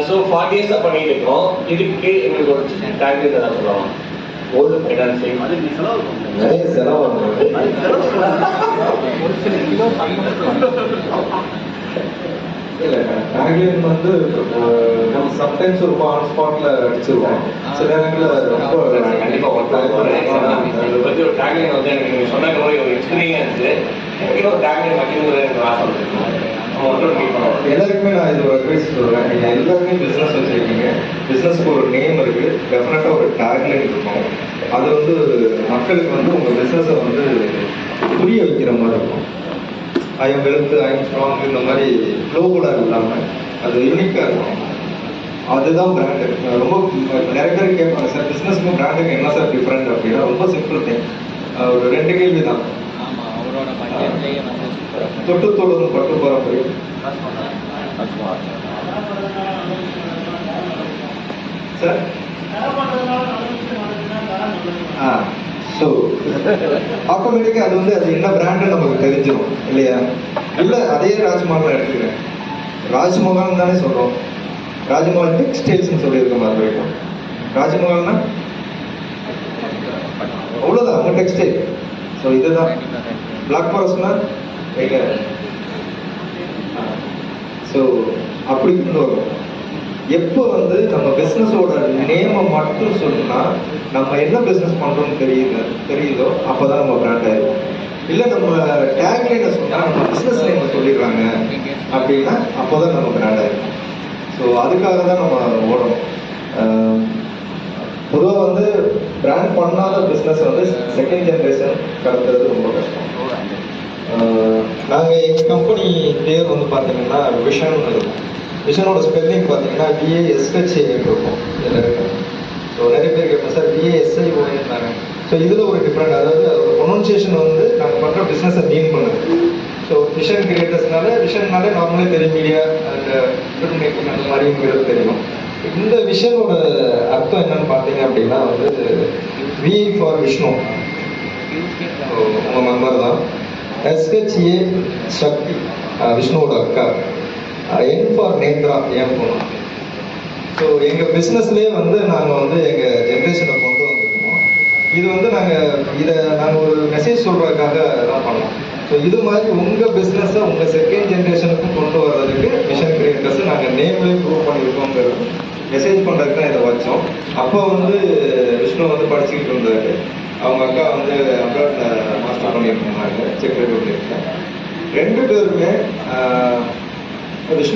So 40 years பண்ணிட்டு இருக்கோம். இதுக்கு எங்களுக்கு ஒரு டேக்லைன் தான் சொல்லுவோம். ஓல்டு ஃபைனான்சிங் அது நிறைய செலவு இல்லை டேக்லைன் வந்து நம்ம சம்டைம்ஸ் ரொம்ப ஆன் ஸ்பாட்ல அடிச்சிருவோம். சில நேரங்களில் ரொம்ப கண்டிப்பாக ஒர்க் அதை பற்றி ஒரு டேக்லைன் வந்து எனக்கு நீங்கள் சொன்ன மாதிரி ஒரு எக்ஸ்பீரியன்ஸ் எனக்கு ஒரு டேக்லைன் வைக்கணுங்கிற எனக்கு ஆசை இருக்கும். எல்லாருக்குமே நான் இது ஒரு அட்வைஸ் சொல்றேன். நீங்க எல்லாருமே பிசினஸ் வச்சிருக்கீங்க, பிசினஸ்க்கு ஒரு நேம் இருக்கு, டெஃபினட்டா ஒரு டேக்லைன் இருக்கும். அது வந்து மக்களுக்கு வந்து உங்க பிசினஸை வந்து புரிய வைக்கிற மாதிரி இருக்கும். I am wealth, I am strong, இந்த மாதிரி குளோபலா இல்லாம அது யூனிக்கா இருக்கும். அதுதான் பிராண்டு. ரொம்ப நிறைய பேர் கேட்பாங்க, சார் பிசினஸ்க்கும் பிராண்டுக்கு என்ன சார் டிஃப்ரெண்ட் அப்படின்னா ரொம்ப சிம்பிள் திங். ஒரு 2 கேள்வி தான். தொட்டு தொழுதும் பட்டு பரம்பரை சார். ஸோ ஆட்டோமேட்டிக்கா அது வந்து அது என்ன பிராண்டு நமக்கு தெரிஞ்சிடும் இல்லையா? இல்லை அதே ராஜ்மஹால் எடுத்துக்கிறேன். ராஜ்மஹால் தானே சொல்றோம். ராஜ்மஹால் டெக்ஸ்டைல்ஸ்னு சொல்லியிருக்க மாதிரி இருக்கும். ராஜ்மஹால்னா அவ்வளோதான், அவங்க டெக்ஸ்டைல். ஸோ இதுதான் பிளாக் ஃபாரஸ்ட்னா எங்க. ஸோ அப்படி கொண்டு வரும். எப்போ வந்து நம்ம பிஸ்னஸோட நேமை மட்டும் சொன்னா நம்ம என்ன பிஸ்னஸ் பண்றோம்னு தெரியுதோ அப்போதான் நம்ம பிராண்ட் ஆயிடும். இல்லை நம்ம டேக்லைனை சொன்னா நம்ம பிஸ்னஸ் நேமை சொல்லிடுறாங்க அப்படின்னா அப்போதான் நம்ம பிராண்ட் ஆயிடும். ஸோ அதுக்காக தான் நம்ம ஓடணும். பொதுவாக வந்து பிராண்ட் பண்ணாத பிஸ்னஸ் வந்து செகண்ட் ஜென்ரேஷன் கடத்துறது ரொம்ப கஷ்டம். நாங்கள் எங்கள் கம்பெனி பேர் வந்து பார்த்தீங்கன்னா விஷன் இருக்கும். விஷனோட ஸ்பெல்லிங் பார்த்தீங்கன்னா VASHA இருக்கும். ஸோ நிறைய பேர் கேட்போம் சார் VASIONாங்க. ஸோ இதில் ஒரு டிஃப்ரெண்ட், அதாவது ஒரு ப்ரொனன்சியேஷன் வந்து நாங்கள் பண்ணுற பிஸ்னஸை மீன் பண்ணுது. ஸோ விஷன் கிரியேட்டர்ஸ்னால விஷன்னாலே நார்மலே தெரியும், மீடியா அண்ட் ஃபில்ம் மேக்கிங் அந்த மாதிரிங்கிறது தெரியும். இந்த விஷனோட அர்த்தம் என்னன்னு பார்த்தீங்க அப்படின்னா வந்து V ஃபார் விஷ்ணு, உங்கள் மெம்பர் தான். SHA சக்தி, விஷ்ணுவோட அக்கா. N ஃபார் நேத்ரா, ஏன் போனோம். ஸோ எங்கள் பிஸ்னஸ்லேயே வந்து நாங்கள் வந்து எங்கள் ஜென்ரேஷனை கொண்டு வந்திருக்கோம். இது வந்து நாங்கள் ஒரு மெசேஜ் சொல்கிறதுக்காக தான் பண்ணோம். ஸோ இது மாதிரி உங்கள் பிஸ்னஸை உங்கள் செகண்ட் ஜென்ரேஷனுக்கும் கொண்டு வர்றதுக்கு மிஷன் கிரியேட்டர்ஸ் நாங்கள் நேம்லேயே ப்ரூவ் பண்ணியிருக்கோங்கிறது மெசேஜ் பண்ணுறதுக்கு தான் இதை வச்சோம். அப்போ வந்து விஷ்ணு வந்து படிச்சுக்கிட்டு இருந்தாரு. அவங்க அக்கா வந்து அப்ராட்ல மாஸ்டர் பண்ணிட்டு இருந்தாங்க, செக் ரிப்பப்ளிக்ல. 2 பேருமே விஷ்ணு